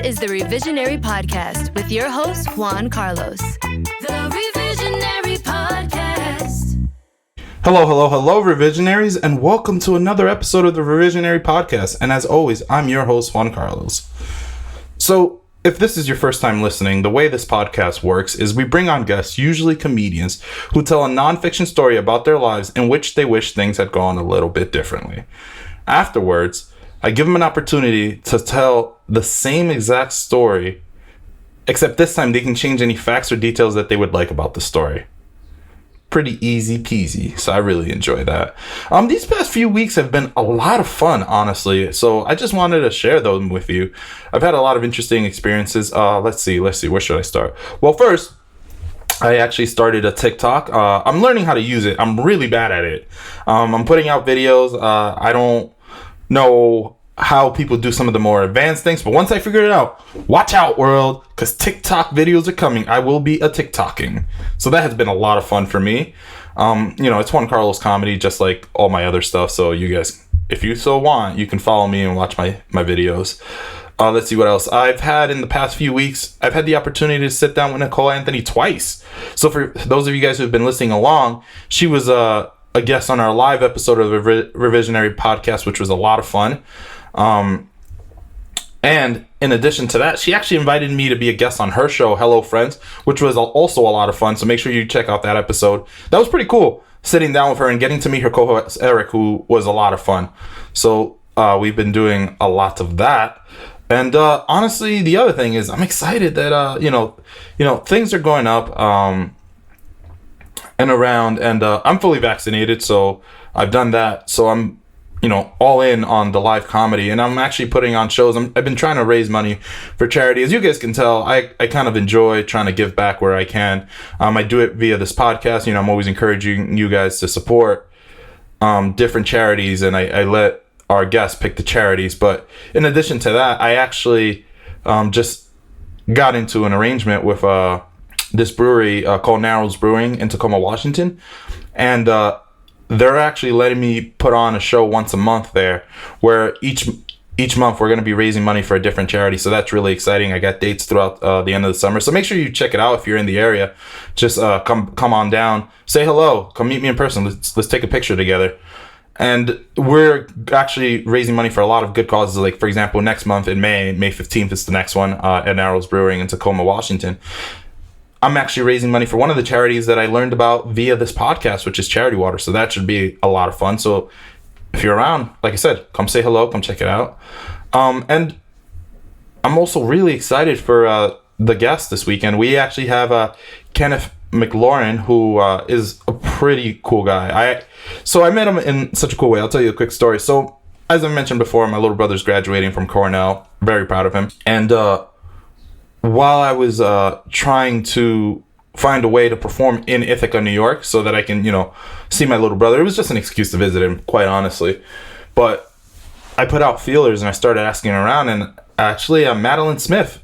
is the Revisionary Podcast with your host, Juan Carlos. The Revisionary Podcast. Hello, Revisionaries, and welcome to another episode of the Revisionary Podcast. And as always, I'm your host, Juan Carlos. So, if this is your first time listening, the way this podcast works is we bring on guests, usually comedians, who tell a nonfiction story about their lives in which they wish things had gone a little bit differently. Afterwards, I give them an opportunity to tell the same exact story, except this time they can change any facts or details that they would like about the story. Pretty easy peasy, so I really enjoy that. These past few weeks have been a lot of fun, honestly, so I just wanted to share them with you. I've had a lot of interesting experiences. Let's see, where should I start? Well, first, I actually started a TikTok. I'm learning how to use it. I'm really bad at it. I'm putting out videos. I don't know how people do some of the more advanced things, but once I figure it out, watch out, world, because TikTok videos are coming. I will be a TikToking, so that has been a lot of fun for me. It's Juan Carlos comedy, just like all my other stuff, so you guys, if you so want, you can follow me and watch my videos. Let's see what else I've had in the past few weeks. I've had the opportunity to sit down with Nicole Anthony twice. So for those of you guys who've been listening along, she was a guest on our live episode of the Revisionary Podcast, which was a lot of fun. And in addition to that, she actually invited me to be a guest on her show, Hello Friends, which was also a lot of fun. So make sure you check out that episode. That was pretty cool, sitting down with her and getting to meet her co-host, Eric, who was a lot of fun. So we've been doing a lot of that. And honestly, the other thing is I'm excited that, things are going up and around, and I'm fully vaccinated, so I've done that. So I'm, all in on the live comedy, and I'm actually putting on shows. I've been trying to raise money for charity. As you guys can tell, I kind of enjoy trying to give back where I can. I do it via this podcast. I'm always encouraging you guys to support different charities, and I let our guests pick the charities. But in addition to that, I actually just got into an arrangement with this brewery called Narrows Brewing in Tacoma, Washington, and they're actually letting me put on a show once a month there, where each month we're going to be raising money for a different charity. So that's really exciting. I got dates throughout the end of the summer, so make sure you check it out if you're in the area. Just come on down, say hello, come meet me in person. Let's take a picture together. And we're actually raising money for a lot of good causes. Like, for example, next month in May 15th is the next one at Narrows Brewing in Tacoma, Washington. I'm actually raising money for one of the charities that I learned about via this podcast, which is Charity Water. So that should be a lot of fun. So if you're around, like I said, come say hello, come check it out. And I'm also really excited for the guest this weekend. We actually have Kenneth Mclaurin, who is a pretty cool guy. I met him in such a cool way. I'll tell you a quick story. So as I mentioned before, my little brother's graduating from Cornell. Very proud of him. And while I was trying to find a way to perform in Ithaca, New York, so that I can, see my little brother, it was just an excuse to visit him, quite honestly. But I put out feelers and I started asking around, and actually Madeline Smith,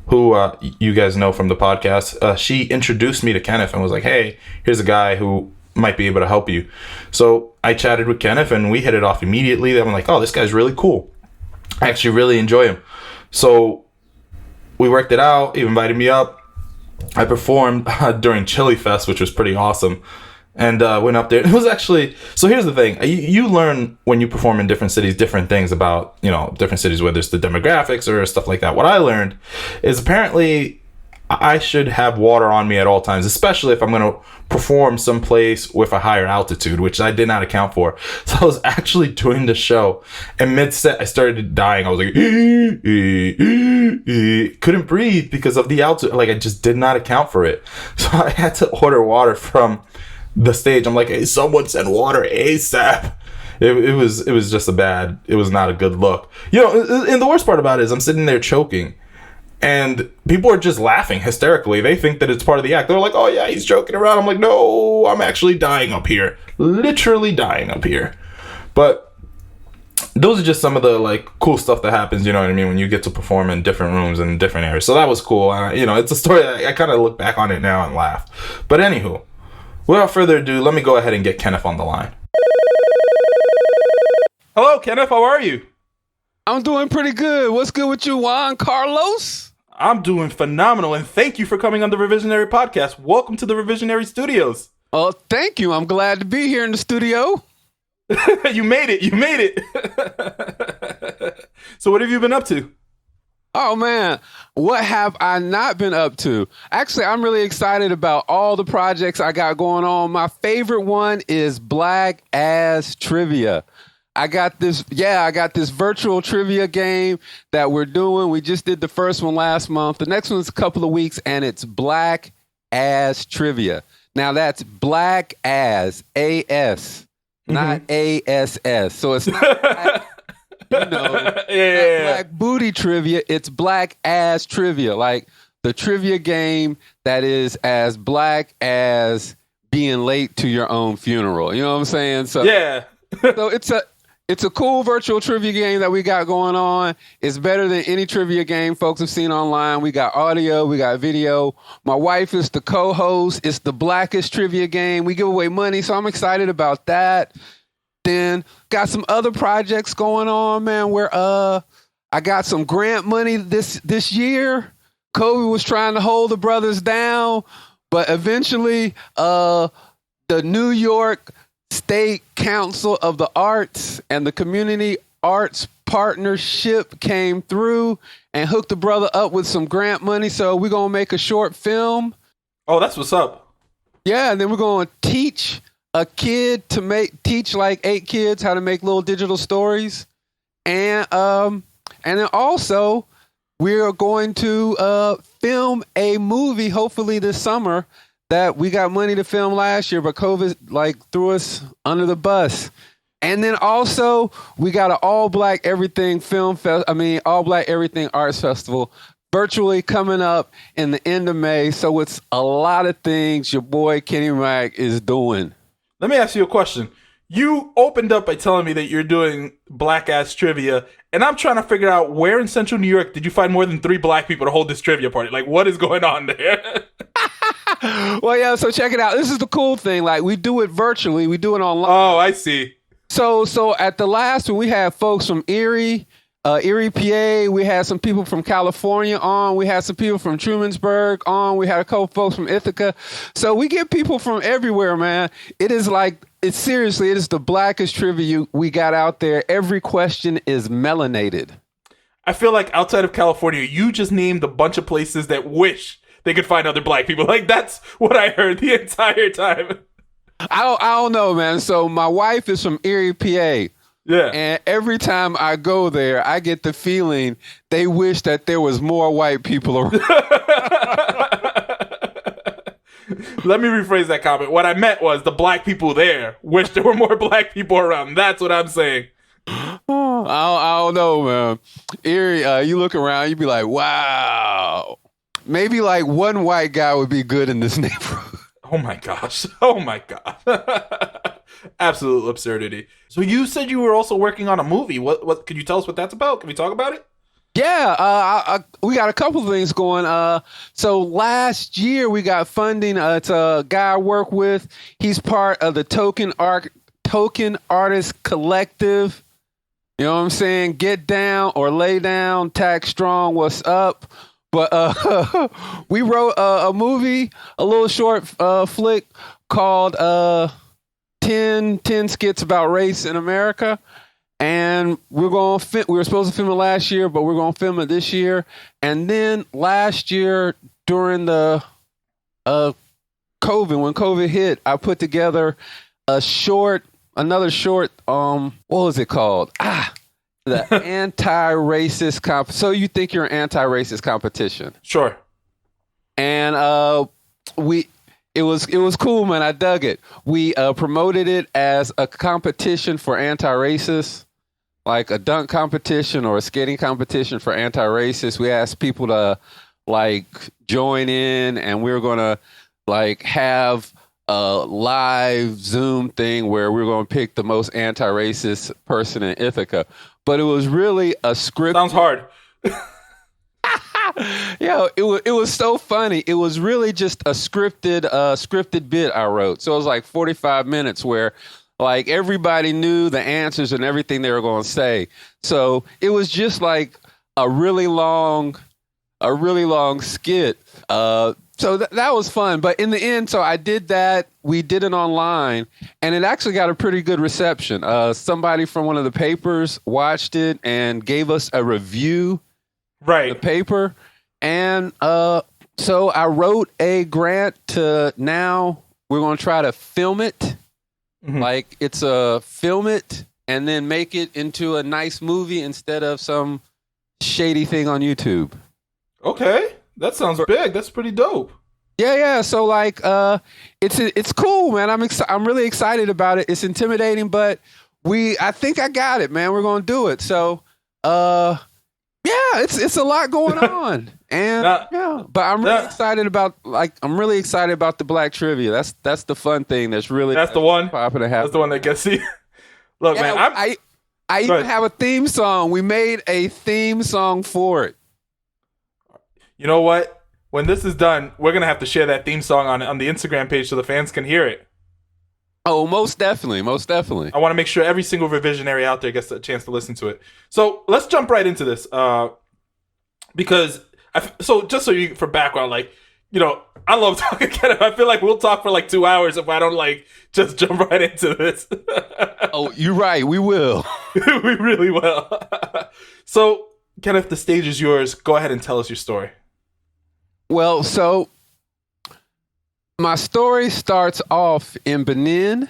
who you guys know from the podcast, she introduced me to Kenneth and was like, hey, here's a guy who might be able to help you. So I chatted with Kenneth and we hit it off immediately. Then I'm like, oh, this guy's really cool. I actually really enjoy him. So we worked it out. He invited me up. I performed during Chili Fest, which was pretty awesome. And went up there. It was actually... So here's the thing. You learn when you perform in different cities, different things about, different cities, whether it's the demographics or stuff like that. What I learned is apparently I should have water on me at all times, especially if I'm going to perform someplace with a higher altitude, which I did not account for. So I was actually doing the show, and mid-set, I started dying. I was like, couldn't breathe because of the altitude. Like, I just did not account for it. So I had to order water from the stage. I'm like, hey, someone send water ASAP. It was just it was not a good look. And the worst part about it is I'm sitting there choking. And people are just laughing hysterically. They think that it's part of the act. They're like, oh yeah, he's joking around. I'm like, no, I'm actually dying up here. Literally dying up here. But those are just some of the cool stuff that happens, you know what I mean, when you get to perform in different rooms and different areas. So that was cool. It's a story I kind of look back on it now and laugh. But anywho, without further ado, let me go ahead and get Kenneth on the line. Hello, Kenneth. How are you? I'm doing pretty good. What's good with you, Juan Carlos? I'm doing phenomenal, and thank you for coming on the Revisionary Podcast. Welcome to the Revisionary Studios. Oh, thank you. I'm glad to be here in the studio. You made it. So what have you been up to? Oh, man. What have I not been up to? Actually, I'm really excited about all the projects I got going on. My favorite one is Black Ass Trivia. I got this virtual trivia game that we're doing. We just did the first one last month. The next one's a couple of weeks, and it's Black Ass Trivia. Now, that's Black Ass, A-S, not A-S-S. So it's not black, black booty trivia. It's Black Ass Trivia, like the trivia game that is as black as being late to your own funeral. You know what I'm saying? So yeah. So it's a cool virtual trivia game that we got going on. It's better than any trivia game folks have seen online. We got audio, we got video. My wife is the co-host. It's the blackest trivia game. We give away money, so I'm excited about that. Then got some other projects going on, man, where I got some grant money this year. Kobe was trying to hold the brothers down, but eventually the New York State Council of the Arts and the Community Arts Partnership came through and hooked the brother up with some grant money. So we're going to make a short film. Oh, that's what's up. Yeah, and then we're going to teach like 8 kids how to make little digital stories. And then also we're going to film a movie hopefully this summer that we got money to film last year, but COVID threw us under the bus. And then also we got an all black everything arts festival virtually coming up in the end of May. So it's a lot of things your boy Kenny Mac is doing. Let me ask you a question. You opened up by telling me that you're doing Black Ass Trivia, and I'm trying to figure out where in Central New York did you find more than 3 black people to hold this trivia party? Like, what is going on there? Well, yeah, so check it out. This is the cool thing. Like, we do it virtually. We do it online. Oh, I see. So at the last one, we had folks from Erie, PA. We had some people from California on. We had some people from Trumansburg on. We had a couple folks from Ithaca. So we get people from everywhere, man. It is the blackest trivia we got out there. Every question is melanated. I feel like outside of California, you just named a bunch of places that wish they could find other black people. Like, that's what I heard the entire time. I don't know, man. So my wife is from Erie, PA. Yeah. And every time I go there, I get the feeling they wish that there was more white people around. Let me rephrase that comment. What I meant was the black people there wish there were more black people around. That's what I'm saying. I don't know, man. Erie, you look around, you be like, wow. Maybe like one white guy would be good in this neighborhood. Oh my gosh. Oh my God. Absolute absurdity. So you said you were also working on a movie. What could you tell us what that's about? Can we talk about it? Yeah, we got a couple of things going. So last year we got funding. It's a guy I work with. He's part of the Token Artist Collective. You know what I'm saying? Get down or lay down. Tax strong. What's up? But we wrote a movie, a little short flick called 10 skits about race in America. And we were supposed to film it last year, but we're going to film it this year. And then last year during the when COVID hit, I put together another short, what was it called? The anti-racist so you think you're an anti-racist competition. Sure. And it was cool, man. I dug it. We promoted it as a competition for anti-racists, like a dunk competition or a skating competition for anti-racists. We asked people to join in, and we were gonna have a live Zoom thing where we were gonna pick the most anti-racist person in Ithaca. But it was really a script. Sounds hard. Yeah, it was so funny. It was really just a scripted bit I wrote. So it was like 45 minutes where Like everybody knew the answers and everything they were going to say. So it was just like a really long skit. So that was fun. But in the end, so I did that. We did it online, and it actually got a pretty good reception. Somebody from one of the papers watched it and gave us a review. Right. The paper. And so I wrote a grant to now we're going to try to film it. Like it's film it and then make it into a nice movie instead of some shady thing on YouTube. Okay. That sounds big. That's pretty dope. Yeah. So like, it's cool, man. I'm really excited about it. It's intimidating, but I think I got it, man. We're going to do it. So, yeah, it's a lot going on, and but I'm really excited about the Black Trivia. That's the fun thing. That's the one popping to happen. That's the one that gets you. Look, man, I even have a theme song. We made a theme song for it. You know what? When this is done, we're gonna have to share that theme song on the Instagram page so the fans can hear it. Oh, most definitely. I want to make sure every single revisionary out there gets a chance to listen to it. So let's jump right into this, because for background, like, you know, I love talking. I feel like we'll talk for like 2 hours if I don't like just jump right into this. Oh, you're right. We will. We really will. So, Kenneth, the stage is yours. Go ahead and tell us your story. Well, so my story starts off in Benin,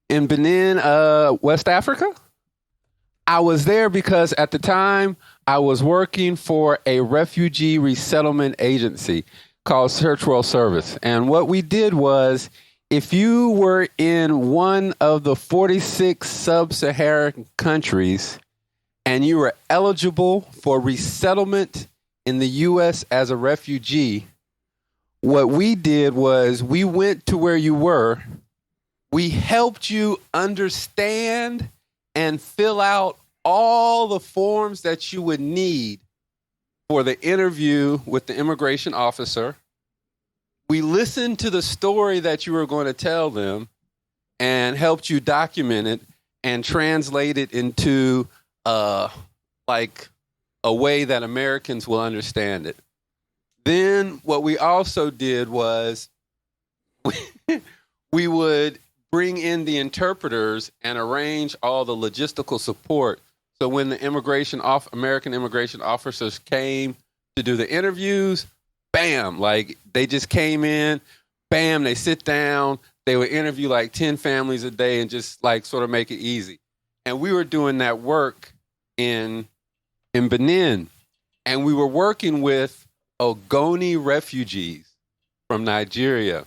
West Africa. I was there because at the time I was working for a refugee resettlement agency called Search World Service. And what we did was, if you were in one of the 46 sub-Saharan countries and you were eligible for resettlement in the U.S. as a refugee, what we did was we went to where you were. We helped you understand and fill out all the forms that you would need for the interview with the immigration officer. We listened to the story that you were going to tell them and helped you document it and translate it into like a way that Americans will understand it. Then what we also did was we would bring in the interpreters and arrange all the logistical support. So when the American immigration officers came to do the interviews, bam, like they just came in, bam, they sit down, they would interview like 10 families a day and just like sort of make it easy. And we were doing that work in Benin, and we were working with Ogoni refugees from Nigeria.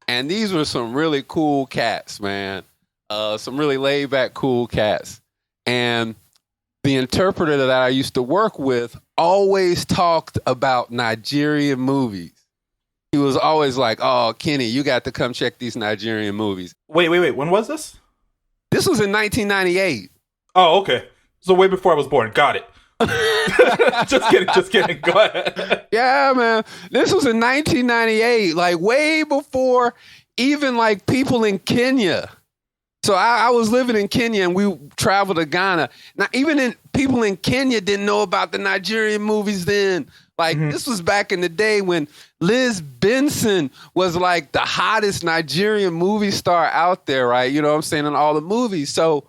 And these were some really cool cats, man. Some really laid back, cool cats. And the interpreter that I used to work with always talked about Nigerian movies. He was always like, "Oh, Kenny, you got to come check these Nigerian movies." Wait. When was this? This was in 1998. Oh, okay. So way before I was born. Got it. Just kidding. Go ahead. Yeah, man. This was in 1998, like way before even like people in Kenya. So I was living in Kenya and we traveled to Ghana. Now, people in Kenya didn't know about the Nigerian movies then. Like, This was back in the day when Liz Benson was like the hottest Nigerian movie star out there, right? You know what I'm saying? In all the movies. So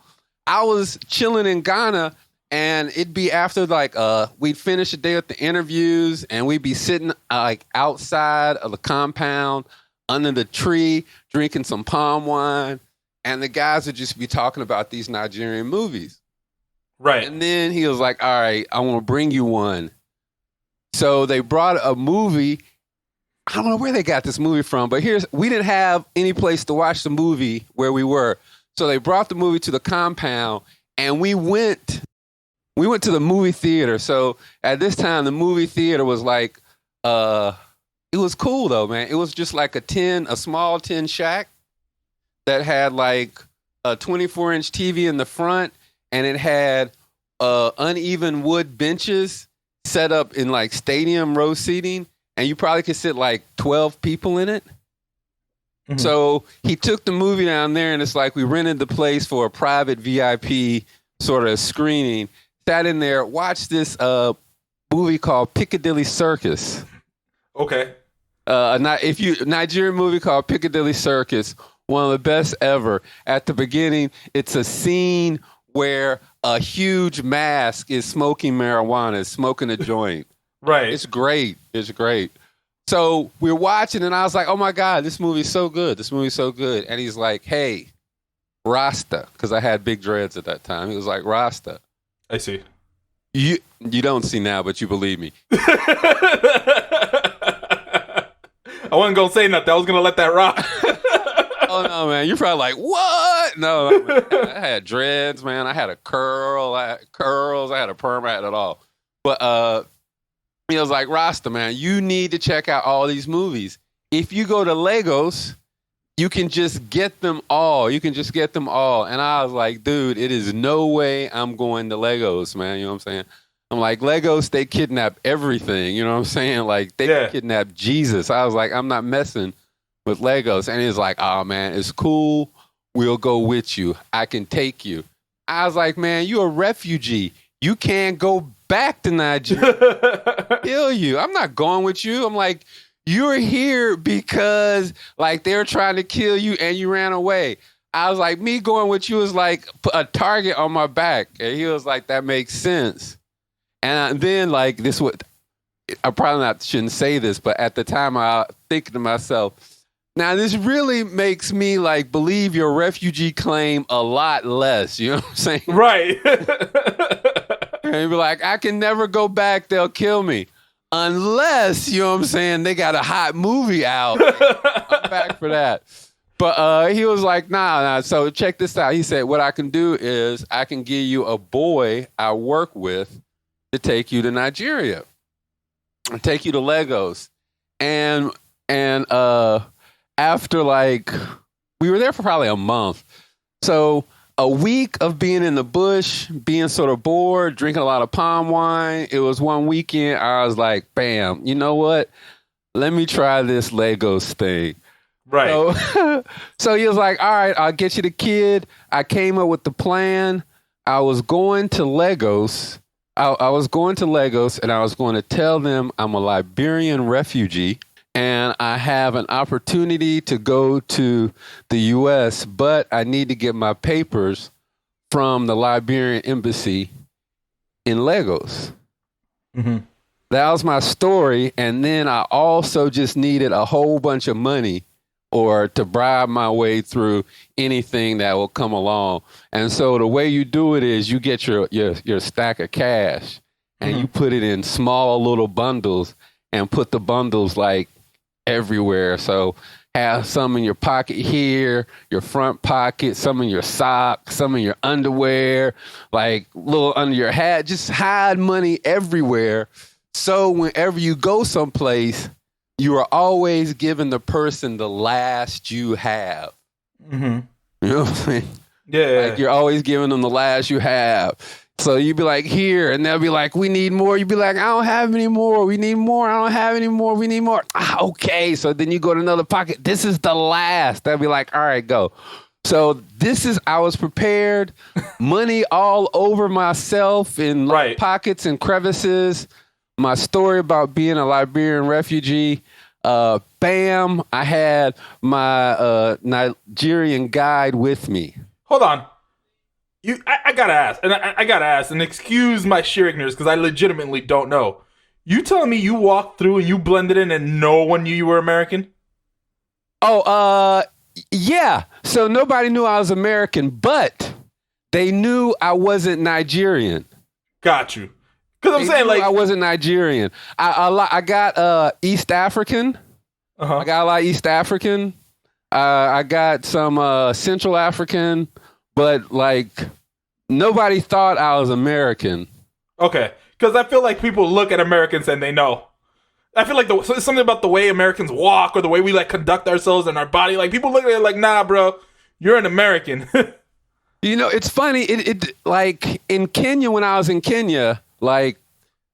I was chilling in Ghana, and it'd be after like we'd finish the day with the interviews, and we'd be sitting like outside of the compound under the tree drinking some palm wine, and the guys would just be talking about these Nigerian movies. Right. And then he was like, "All right, I want to bring you one." So they brought a movie. I don't know where they got this movie from, but we didn't have any place to watch the movie where we were. So they brought the movie to the compound, and we went to the movie theater. So at this time, the movie theater was like, it was cool though, man. It was just like a small tin shack that had like a 24-inch TV in the front, and it had uneven wood benches set up in like stadium row seating, and you probably could sit like 12 people in it. So he took the movie down there, and it's like we rented the place for a private VIP sort of screening. Sat in there, watched this movie called Piccadilly Circus. Okay. Nigerian movie called Piccadilly Circus, one of the best ever. At the beginning, it's a scene where a huge mask is smoking marijuana, smoking a joint. Right. It's great. It's great. So we're watching, and I was like, oh my God, this movie's so good. This movie's so good. And he's like, hey, Rasta, because I had big dreads at that time. He was like, Rasta. I see. You don't see now, but you believe me. I wasn't going to say nothing. I was going to let that rock. Oh, no, man. You're probably like, what? No, man. I had dreads, man. I had a curl. I had curls. I had a perm. I had it all. But he was like, Rasta, man, you need to check out all these movies. If you go to Lagos, you can just get them all. You can just get them all. And I was like, dude, it is no way I'm going to Lagos, man. You know what I'm saying? I'm like, Lagos, they kidnap everything. You know what I'm saying? Like, they kidnapped Jesus. I was like, I'm not messing with Lagos. And he's like, oh, man, it's cool. We'll go with you. I can take you. I was like, man, you're a refugee. You can't go back to Nigeria. Kill you. I'm not going with you. I'm like, you're here because like they're trying to kill you and you ran away. I was like, me going with you is like a target on my back. And he was like, that makes sense. And then like this would, I probably shouldn't say this, but at the time I was thinking to myself, now this really makes me like believe your refugee claim a lot less. You know what I'm saying? Right. And he'd be like, I can never go back. They'll kill me. Unless, you know what I'm saying, they got a hot movie out. I'm back for that. But he was like, nah. So check this out. He said, what I can do is I can give you a boy I work with to take you to Nigeria. And take you to Lagos. And after like, we were there for probably a month. So a week of being in the bush, being sort of bored, drinking a lot of palm wine. It was one weekend. I was like, bam, you know what? Let me try this Lagos thing. Right. So he was like, all right, I'll get you the kid. I came up with the plan. I was going to Lagos. I was going to Lagos and I was going to tell them I'm a Liberian refugee. And I have an opportunity to go to the U.S., but I need to get my papers from the Liberian embassy in Lagos. Mm-hmm. That was my story. And then I also just needed a whole bunch of money or to bribe my way through anything that will come along. And so the way you do it is you get your stack of cash and you put it in small little bundles and put the bundles like everywhere. So have some in your pocket here, your front pocket, some in your socks, some in your underwear, like little under your hat. Just hide money everywhere. So whenever you go someplace, you are always giving the person the last you have. Mm-hmm. You know what I'm saying? Yeah. Like you're always giving them the last you have. So you'd be like, here, and they'll be like, we need more. You'd be like, I don't have any more. We need more. I don't have any more. We need more. Okay. So then you go to another pocket. This is the last. They'll be like, all right, go. So I was prepared. Money all over myself in pockets and crevices. My story about being a Liberian refugee. Bam. I had my Nigerian guide with me. Hold on. I gotta ask, and I gotta ask, and excuse my sheer ignorance because I legitimately don't know. You telling me you walked through and you blended in and no one knew you were American? Oh, yeah. So nobody knew I was American, but they knew I wasn't Nigerian. Got you. Because I'm saying, like, I wasn't Nigerian. I got East African. I got a lot of East African. I got some Central African, but like nobody thought I was American. Okay, because I feel like people look at Americans and they know. I feel like so something about the way Americans walk or the way we like conduct ourselves and our body. Like people look at it like, nah, bro, you're an American. You know, it's funny. It like in Kenya when I was in Kenya, like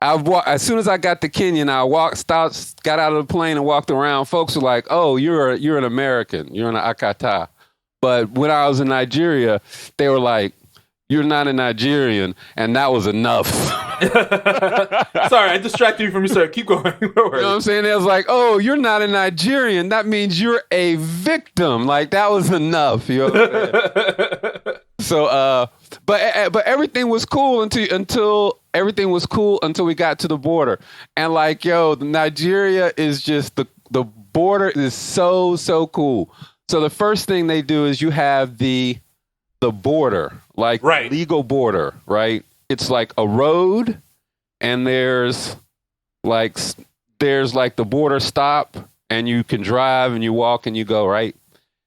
As soon as I got to Kenya, got out of the plane and walked around. Folks were like, "Oh, you're an American. You're an Akata." But when I was in Nigeria, they were like, "You're not a Nigerian," and that was enough. Sorry, I distracted you from your story. Keep going. No worries. You know what I'm saying? It was like, "Oh, you're not a Nigerian. That means you're a victim." Like that was enough. You know what I'm saying? So, but everything was cool until we got to the border, and like, Nigeria is just the border is so cool. So the first thing they do is you have the border, like legal border, right? It's like a road, and there's like the border stop, and you can drive and you walk and you go right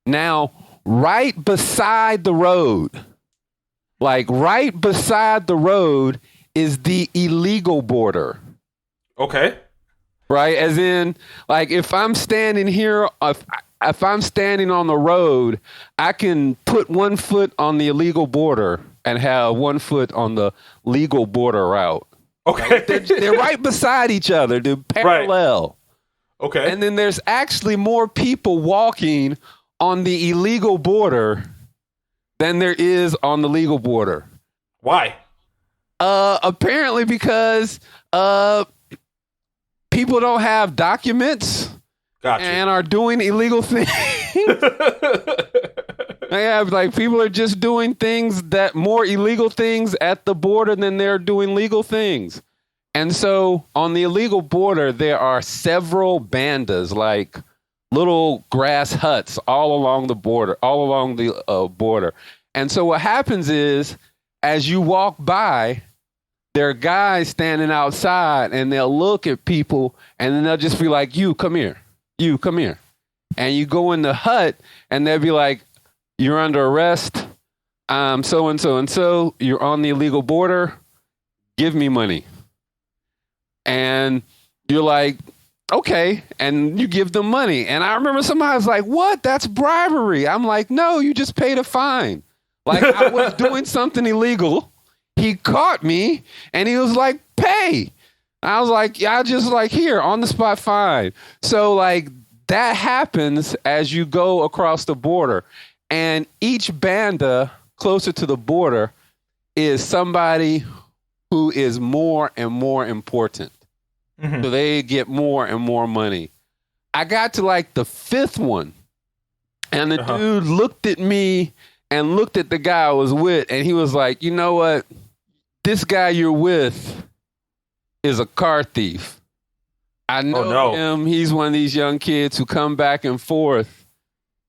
now. Right beside the road, is the illegal border. Okay. Right? As in, like, if I'm standing here, if I'm standing on the road, I can put one foot on the illegal border and have one foot on the legal border route. Okay. Right? They're right beside each other. They're parallel. Right. Okay. And then there's actually more people walking on the illegal border than there is on the legal border. Why? Apparently because people don't have documents. Gotcha. And are doing illegal things. People are just doing more illegal things at the border than they're doing legal things. And so on the illegal border, there are several bandas, like little grass huts all along the border. And so what happens is, as you walk by, there are guys standing outside, and they'll look at people, and then they'll just be like, "You come here. You come here." And you go in the hut, and they'll be like, "You're under arrest. So and so and so. You're on the illegal border. Give me money." And you're like, "Okay." And you give them money. And I remember somebody was like, "What? That's bribery." I'm like, "No, you just paid a fine." Like, I was doing something illegal. He caught me, and he was like, "Pay." I was like, "I just like here on the spot fine." So like that happens as you go across the border, and each banda closer to the border is somebody who is more and more important. Mm-hmm. So they get more and more money. I got to like the fifth one, and the dude looked at me and looked at the guy I was with, and he was like, "You know what? This guy you're with is a car thief. I know him. He's one of these young kids who come back and forth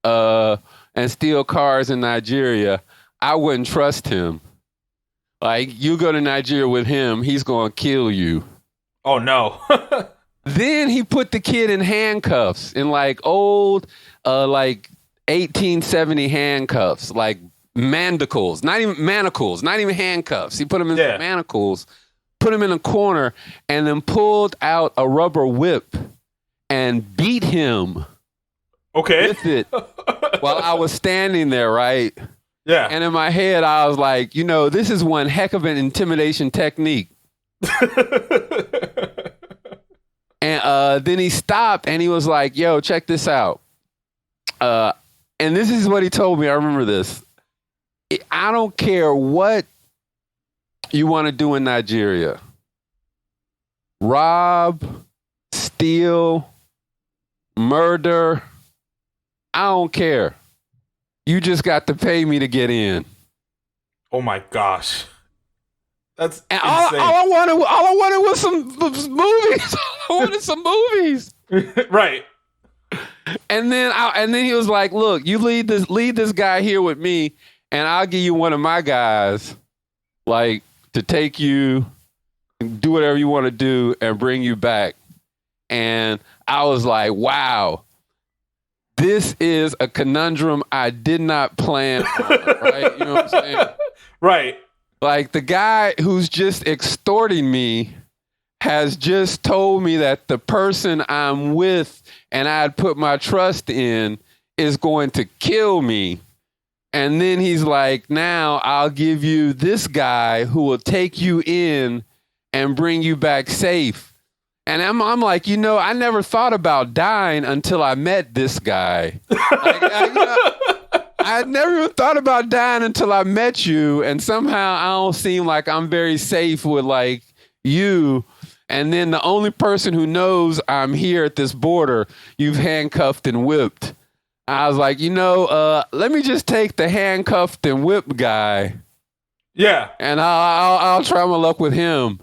and steal cars in Nigeria. I wouldn't trust him. Like, you go to Nigeria with him, he's going to kill you." Oh, no. Then he put the kid in handcuffs, in like old, like 1870 handcuffs, like manacles, not even handcuffs. He put him in manacles, put him in a corner, and then pulled out a rubber whip and beat him with it while I was standing there, right? Yeah. And in my head, I was like, this is one heck of an intimidation technique. And then he stopped and he was like, "Yo, check this out." And this is what he told me. I remember this. "I don't care what you want to do in Nigeria. Rob, steal, murder. I don't care. You just got to pay me to get in." Oh my gosh. That's and insane. all I wanted was some movies. I wanted some movies. Right. And then he was like, "Look, you lead this guy here with me, and I'll give you one of my guys, like, to take you, do whatever you want to do, and bring you back." And I was like, "Wow, this is a conundrum I did not plan on," right? You know what I'm saying? Right. Like, the guy who's just extorting me has just told me that the person I'm with and I'd put my trust in is going to kill me. And then he's like, "Now I'll give you this guy who will take you in and bring you back safe. And I'm like, I never thought about dying until I met this guy. I never even thought about dying until I met you. And somehow I don't seem like I'm very safe with like you. And then the only person who knows I'm here at this border, you've handcuffed and whipped. I was like, let me just take the handcuffed and whipped guy. Yeah. And I'll try my luck with him.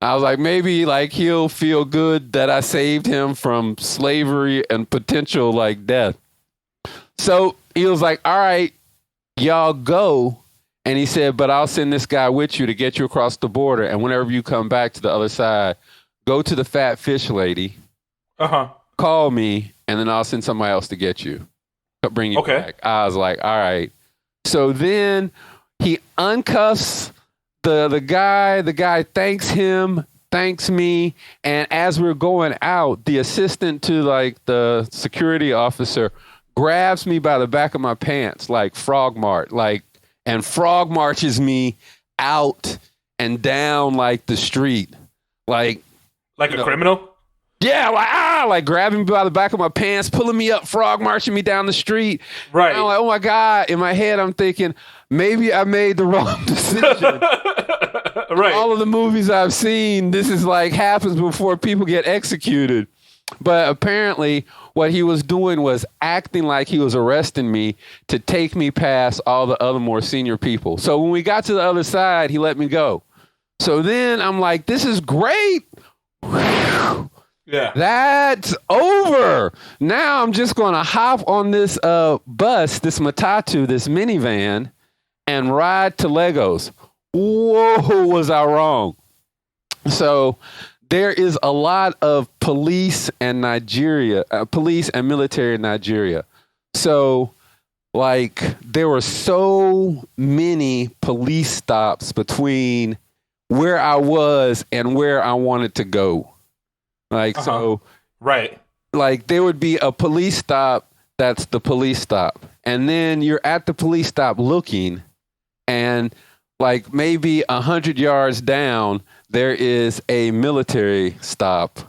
I was like, maybe like he'll feel good that I saved him from slavery and potential like death. So he was like, all right, y'all go. And he said, but I'll send this guy with you to get you across the border. And whenever you come back to the other side, go to the fat fish lady. Call me, and then I'll send somebody else to get you. Bring you back. I was like, all right. So then he uncuffs the guy. The guy thanks him, thanks me. And as we're going out, the assistant to like the security officer grabs me by the back of my pants, like frog marches me out and down like the street. Like a criminal? Yeah, like grabbing me by the back of my pants, pulling me up, frog marching me down the street. Right. And I'm like, oh my God. In my head, I'm thinking, maybe I made the wrong decision. Right. All of the movies I've seen, this is like happens before people get executed. But apparently what he was doing was acting like he was arresting me to take me past all the other more senior people. So when we got to the other side, he let me go. So then I'm like, this is great. Yeah. That's over. Now I'm just going to hop on this bus, this Matatu, this minivan, and ride to Lagos. Whoa, was I wrong? So there is a lot of police and military in Nigeria. So like there were so many police stops between where I was and where I wanted to go. So, right. Like there would be a police stop. That's the police stop. And then you're at the police stop looking, and like maybe 100 yards down, there is a military stop.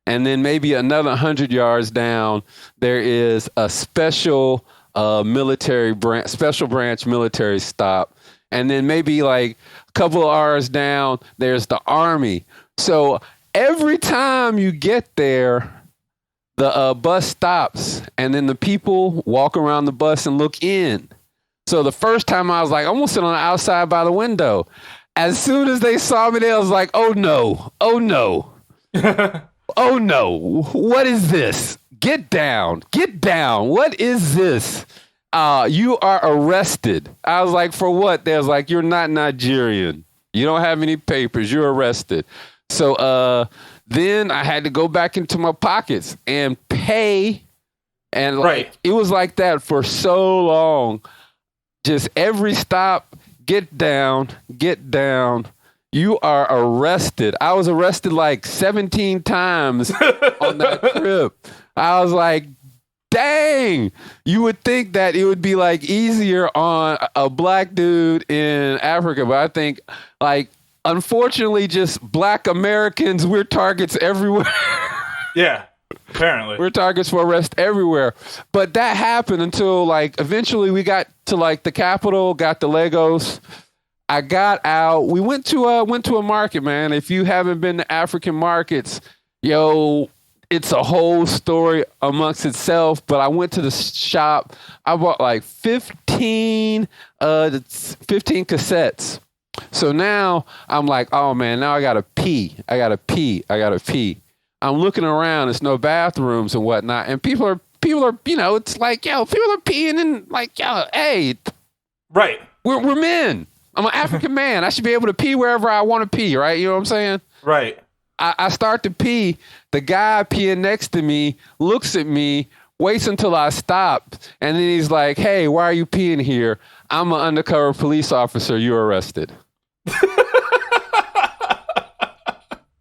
And then maybe another 100 yards down, there is a special branch military stop. And then maybe like a couple of hours down, there's the army. So every time you get there, the bus stops, and then the people walk around the bus and look in. So the first time I was like, I'm going to sit on the outside by the window. As soon as they saw me there, I was like, oh no, oh no, oh no, what is this? Get down, what is this? You are arrested. I was like, for what? They was like, you're not Nigerian. You don't have any papers, you're arrested. So then I had to go back into my pockets and pay. And like, It was like that for so long. Just every stop, get down. You are arrested. I was arrested like 17 times on that trip. I was like, dang, you would think that it would be like easier on a black dude in Africa. But I think like, unfortunately, just black Americans, we're targets everywhere. Yeah, apparently. We're targets for arrest everywhere. But that happened until like eventually we got to like the capital, got to Lagos. I got out. We went to a market, man. If you haven't been to African markets, it's a whole story amongst itself. But I went to the shop. I bought like 15 cassettes. So now I'm like, oh man, now I gotta pee. I'm looking around. There's no bathrooms and whatnot, and people are, it's like, people are peeing and like, hey, right? We're men. I'm an African man. I should be able to pee wherever I want to pee, right? You know what I'm saying? Right. I start to pee. The guy peeing next to me looks at me, waits until I stop, and then he's like, hey, why are you peeing here? I'm an undercover police officer. You're arrested.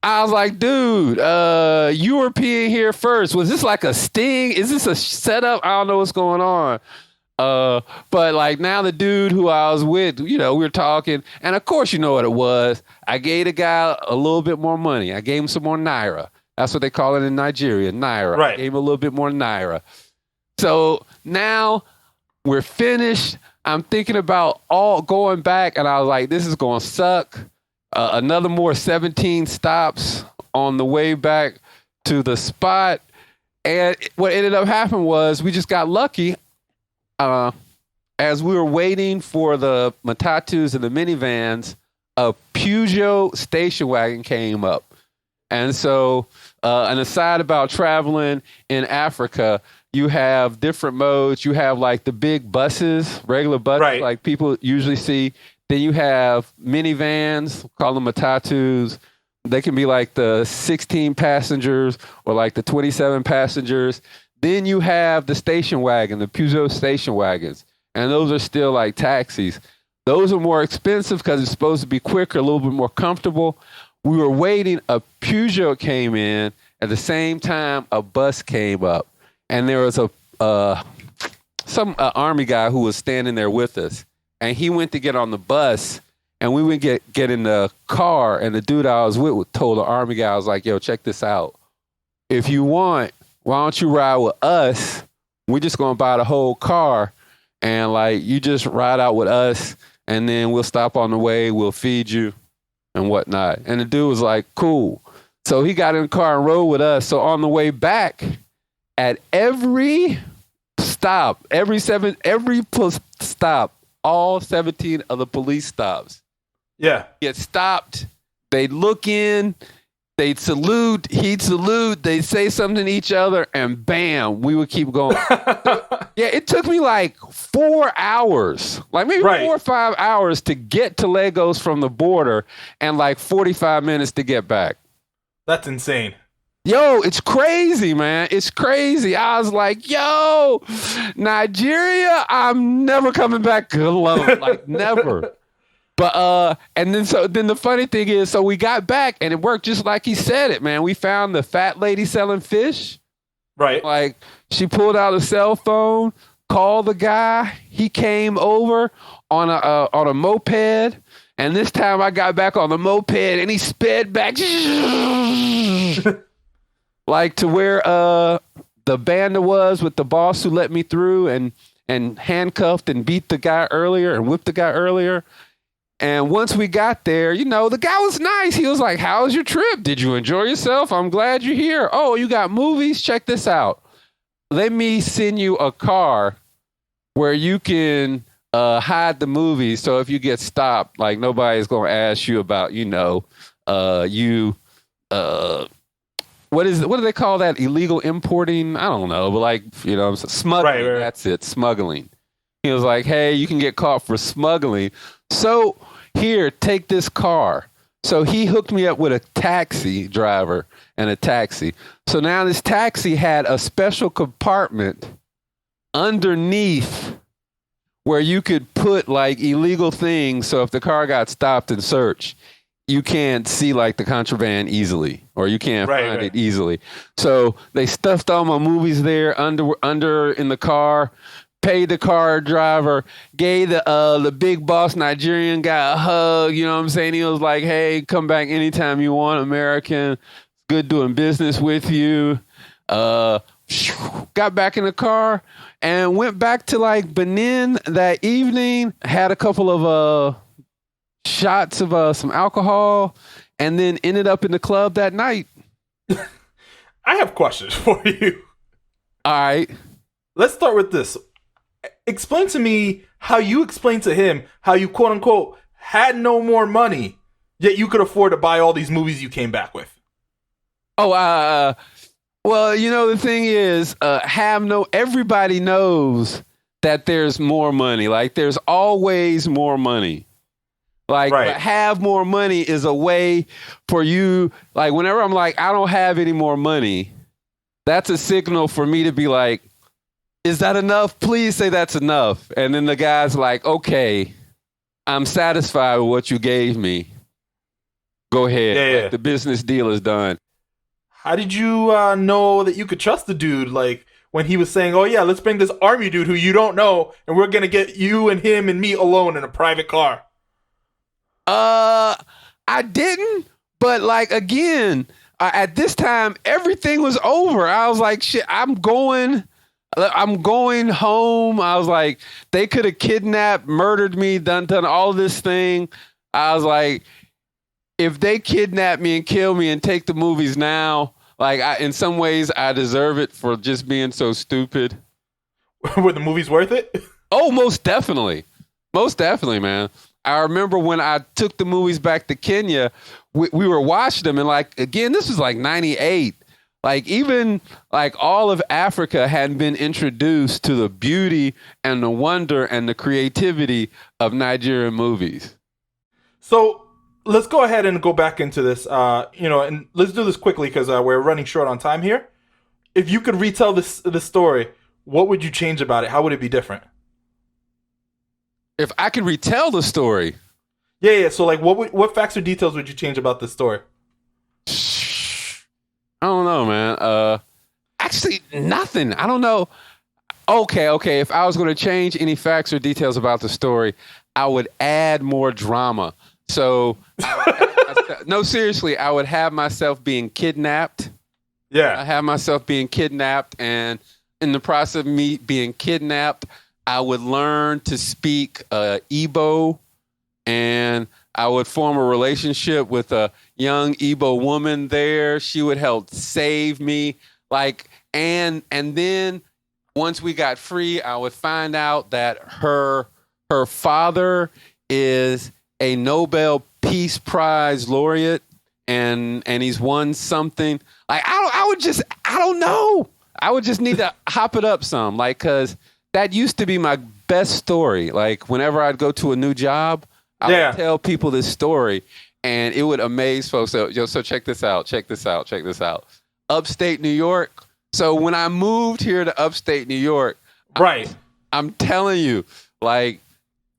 I was like, dude, you were peeing here first. Was this like a sting? Is this a setup? I don't know what's going on. But like now the dude who I was with, we were talking, and of course you know what it was. I gave the guy a little bit more money. I gave him some more naira. That's what they call it in Nigeria, naira. Right. I gave him a little bit more naira. So now we're finished. I'm thinking about all going back, and I was like, this is going to suck. Another more 17 stops on the way back to the spot. And what ended up happening was we just got lucky. As we were waiting for the matatus and the minivans, a Peugeot station wagon came up. And so an aside about traveling in Africa, you have different modes. You have like the big buses, regular buses, right, like people usually see. Then you have minivans, call them matatus. They can be like the 16 passengers or like the 27 passengers. Then you have the station wagon, the Peugeot station wagons. And those are still like taxis. Those are more expensive because it's supposed to be quicker, a little bit more comfortable. We were waiting. A Peugeot came in. At the same time, a bus came up. And there was some army guy who was standing there with us. And he went to get on the bus. And we went get in the car. And the dude I was with told the army guy, I was like, yo, check this out. If you want, why don't you ride with us? We're just going to buy the whole car. And like, you just ride out with us. And then we'll stop on the way. We'll feed you and whatnot. And the dude was like, cool. So he got in the car and rode with us. So on the way back, at every stop, every stop, all 17 of the police stops. Yeah. Get stopped. They look in. They'd salute. He'd salute. They'd say something to each other, and bam, we would keep going. Yeah, it took me like 4 hours, like maybe 4 or 5 hours to get to Lagos from the border, and like 45 minutes to get back. That's insane. Yo, it's crazy, man. It's crazy. I was like, yo, Nigeria, I'm never coming back alone. Like, never. But and then the funny thing is, so we got back and it worked just like he said it, man. We found the fat lady selling fish. Right. Like, she pulled out a cell phone, called the guy. He came over on a moped. And this time I got back on the moped and he sped back like to where the banda was with the boss who let me through and handcuffed and beat the guy earlier and whipped the guy earlier. And once we got there, the guy was nice. He was like, how was your trip? Did you enjoy yourself? I'm glad you're here. Oh, you got movies? Check this out. Let me send you a car where you can hide the movies. So if you get stopped, like nobody's going to ask you about, what do they call that? Illegal importing? I don't know, but like, smuggling. Right. That's it. Smuggling. He was like, hey, you can get caught for smuggling. So here, take this car. So he hooked me up with a taxi driver and a taxi. So now this taxi had a special compartment underneath where you could put like illegal things. So if the car got stopped and searched, you can't see like the contraband easily, or you can't find it easily. So they stuffed all my movies there under in the car. Paid the car driver, gave the big boss Nigerian guy a hug. You know what I'm saying? He was like, hey, come back anytime you want, American. Good doing business with you. Got back in the car and went back to like Benin that evening. Had a couple of shots of some alcohol and then ended up in the club that night. I have questions for you. All right. Let's start with this. Explain to me how you explained to him how you, quote unquote, had no more money, yet you could afford to buy all these movies you came back with. Oh, well, the thing is, everybody knows that there's more money. Like, there's always more money. Like, but have more money is a way for you. Like, whenever I'm like, I don't have any more money, that's a signal for me to be like, is that enough? Please say that's enough. And then the guy's like, okay, I'm satisfied with what you gave me. Go ahead. Yeah. The business deal is done. How did you know that you could trust the dude? Like, when he was saying, "Oh yeah, let's bring this army dude who you don't know, and we're gonna get you and him and me alone in a private car." I didn't, but like again, at this time everything was over. I was like, shit, I'm going home. I was like, they could have kidnapped, murdered me, done all this thing. I was like, if they kidnap me and kill me and take the movies now, like in some ways I deserve it for just being so stupid. Were the movies worth it? Oh, most definitely, man. I remember when I took the movies back to Kenya, we were watching them, and like again, this was like '98. Like even like all of Africa hadn't been introduced to the beauty and the wonder and the creativity of Nigerian movies. So let's go ahead and go back into this, and let's do this quickly because we're running short on time here. If you could retell this story, what would you change about it? How would it be different? If I could retell the story. Yeah. So like, what facts or details would you change about this story? I don't know, man. Actually, nothing. I don't know. Okay. If I was going to change any facts or details about the story, I would add more drama. So, no, seriously, I would have myself being kidnapped. Yeah. I have myself being kidnapped, and in the process of me being kidnapped, I would learn to speak Igbo, and I would form a relationship with a young Igbo woman there. She would help save me. And then once we got free, I would find out that her father is a Nobel Peace Prize laureate, and he's won something. Like I don't know. I would just need to hop it up some, like, cause that used to be my best story. Like whenever I'd go to a new job, I would tell people this story, and it would amaze folks. So check this out. Upstate New York. So when I moved here to upstate New York, right, I'm telling you, like,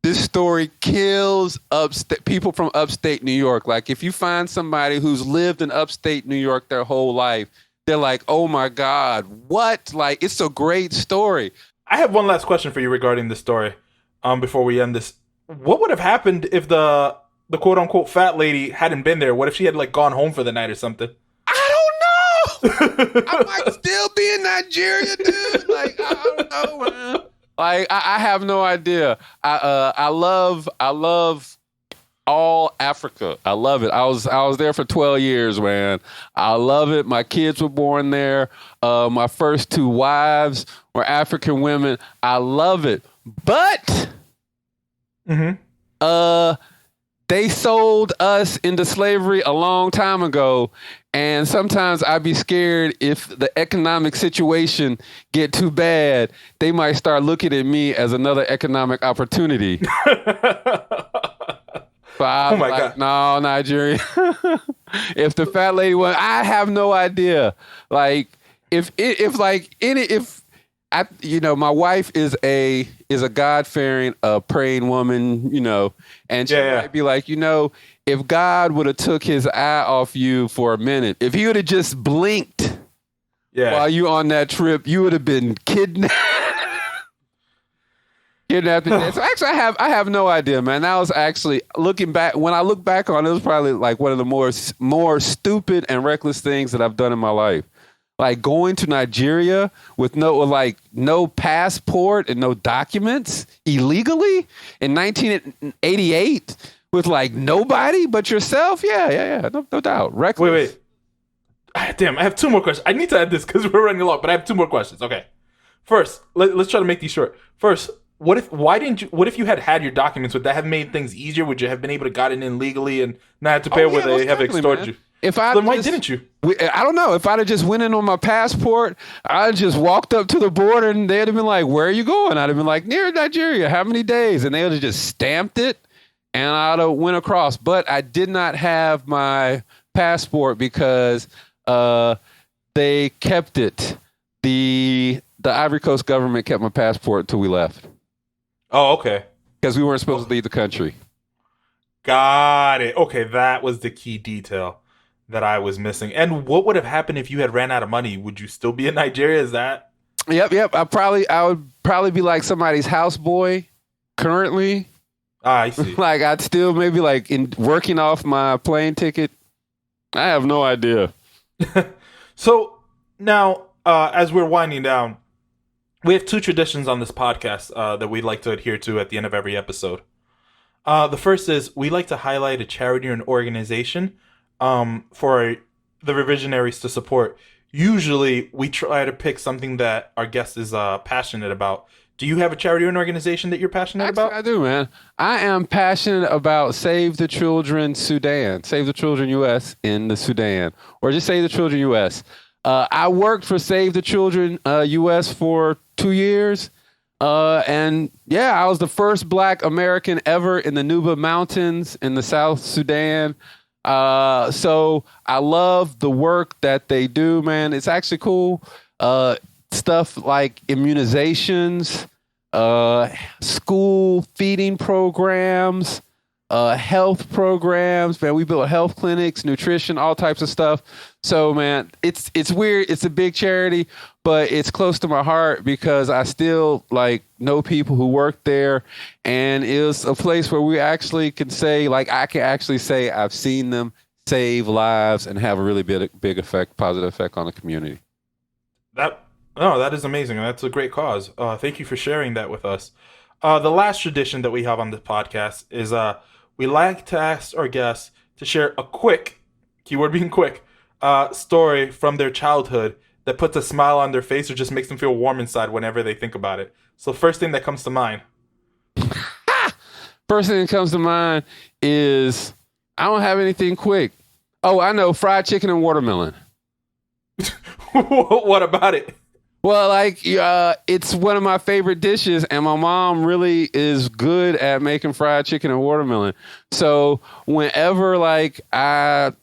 this story kills people from upstate New York. Like if you find somebody who's lived in upstate New York their whole life, they're like, oh my God, what? Like, it's a great story. I have one last question for you regarding this story. Before we end this, what would have happened if the quote unquote fat lady hadn't been there? What if she had like gone home for the night or something? I don't know. I might still be in Nigeria, dude. Like, I don't know, man. Like, I have no idea. I love all Africa. I love it. I was there for 12 years, man. I love it. My kids were born there. My first two wives were African women. I love it. But they sold us into slavery a long time ago. And sometimes I'd be scared if the economic situation get too bad, they might start looking at me as another economic opportunity. Oh my God! No, Nigeria. If the fat lady went, I have no idea. Like if my wife is a God-fearing, praying woman, and she might be like, if God would have took his eye off you for a minute, if he would have just blinked while you on that trip, you would have been kidnapped. So actually, I have no idea, man. That was actually, looking back, when I look back on it, it was probably like one of the more stupid and reckless things that I've done in my life. Like going to Nigeria with no passport and no documents illegally in 1988 with like nobody but yourself. Yeah. No doubt. Reckless. Wait. Damn, I have two more questions. I need to add this because we're running along, but I have two more questions. Okay. First, let's try to make these short. First, what if you had your documents? Would that have made things easier? Would you have been able to gotten in legally and not have to pay where they have extorted you? Then why didn't you? I don't know. If I'd have just went in on my passport, I'd just walked up to the border and they'd have been like, where are you going? I'd have been like, near Nigeria. How many days? And they would have just stamped it and I'd have went across. But I did not have my passport because they kept it. The Ivory Coast government kept my passport until we left. Oh, okay. Because we weren't supposed to leave the country. Got it. Okay, that was the key detail that I was missing. And what would have happened if you had ran out of money? Would you still be in Nigeria? Is that? Yep. I would probably be like somebody's houseboy currently. I see. Like I'd still maybe like in working off my plane ticket. I have no idea. So now, as we're winding down, we have two traditions on this podcast that we'd like to adhere to at the end of every episode. The first is we like to highlight a charity or an organization for the revisionaries to support. Usually, we try to pick something that our guest is passionate about. Do you have a charity or an organization that you're passionate about? I do, man. I am passionate about Save the Children Sudan, Save the Children U.S. in the Sudan, or just Save the Children U.S. I worked for Save the Children U.S. for 2 years. And yeah, I was the first Black American ever in the Nuba Mountains in the South Sudan. So I love the work that they do, man. It's actually cool. Stuff like immunizations, school feeding programs, health programs, man. We built health clinics, nutrition, all types of stuff. So, man, it's weird. It's a big charity, but it's close to my heart because I still like know people who work there, and it's a place where we actually can say, like, I can actually say I've seen them save lives and have a really big effect, positive effect on the community. That is amazing. That's a great cause. Thank you for sharing that with us. The last tradition that we have on this podcast is we like to ask our guests to share a quick, keyword being quick, story from their childhood that puts a smile on their face or just makes them feel warm inside whenever they think about it. So first thing that comes to mind. First thing that comes to mind is I don't have anything quick. Oh, I know, fried chicken and watermelon. What about it? Well, like, it's one of my favorite dishes, and my mom really is good at making fried chicken and watermelon. So whenever, like, I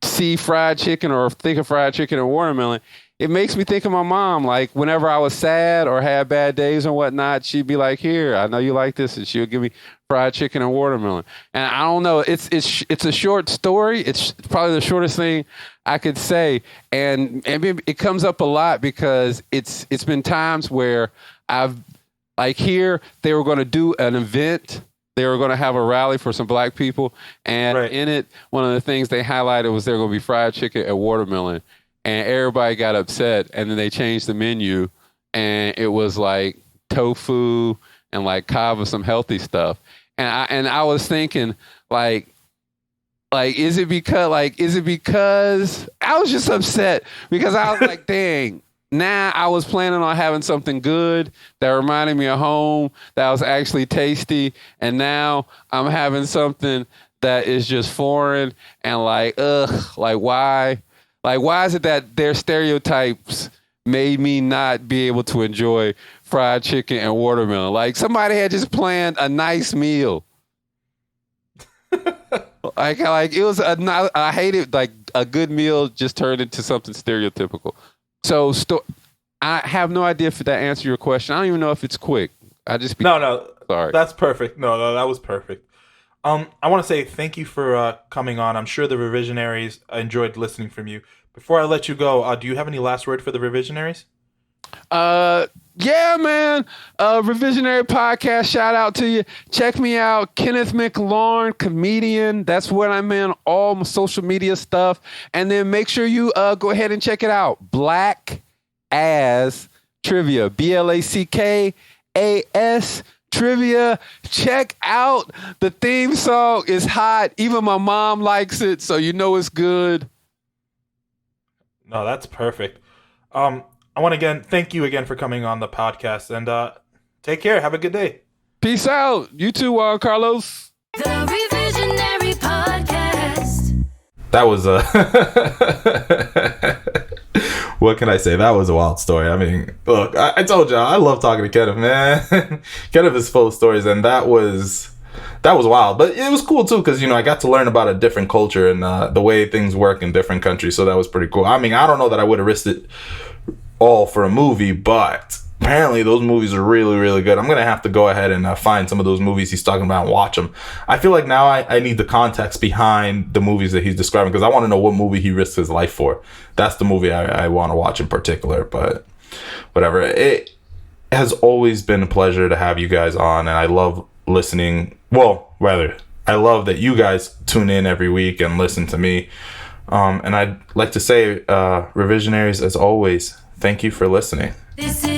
see fried chicken or think of fried chicken and watermelon, it makes me think of my mom. Like, whenever I was sad or had bad days and whatnot, she'd be like, here, I know you like this, and she would give me fried chicken and watermelon. And I don't know, it's a short story. It's probably the shortest thing I could say. And it comes up a lot because it's been times where I've, like, here, they were going to do an event. They were going to have a rally for some Black people. And in it, one of the things they highlighted was there were going to be fried chicken and watermelon. And everybody got upset. And then they changed the menu. And it was like tofu and like kava, some healthy stuff. And I was thinking, like, is it because I was just upset because I was like, dang, now I was planning on having something good that reminded me of home, that was actually tasty. And now I'm having something that is just foreign and like, like why? Like, why is it that their stereotypes made me not be able to enjoy fried chicken and watermelon? Like, somebody had just planned a nice meal. like it was I hated, like, a good meal just turned into something stereotypical. So I have no idea if that answered your question. I don't even know if it's quick. No, sorry. That's perfect. No, that was perfect. I want to say thank you for coming on. I'm sure the Revisionaries enjoyed listening from you. Before I let you go, do you have any last word for the Revisionaries? Yeah, man. Revisionary Podcast, shout out to you. Check me out, Kenneth Mclaurin, comedian. That's what I'm in, all my social media stuff. And then make sure you go ahead and check it out. Black As Trivia, BLACKAS Trivia. Check out the theme song. It's hot. Even my mom likes it, so you know it's good. No, that's perfect. I want to again thank you again for coming on the podcast, and take care. Have a good day. Peace out. You too, Carlos. The Revisionary Podcast. That was what can I say? That was a wild story. I mean, look, I told y'all I love talking to Kenneth, man. Kenneth is full of stories, and that was wild. But it was cool too because, I got to learn about a different culture and the way things work in different countries. So that was pretty cool. I mean, I don't know that I would have risked it all for a movie, but apparently those movies are really, really good. I'm going to have to go ahead and find some of those movies he's talking about and watch them. I feel like now I need the context behind the movies that he's describing because I want to know what movie he risked his life for. That's the movie I want to watch in particular. But whatever. It has always been a pleasure to have you guys on, and I love listening. Well, rather, I love that you guys tune in every week and listen to me. And I'd like to say, Revisionaries, as always, thank you for listening. This is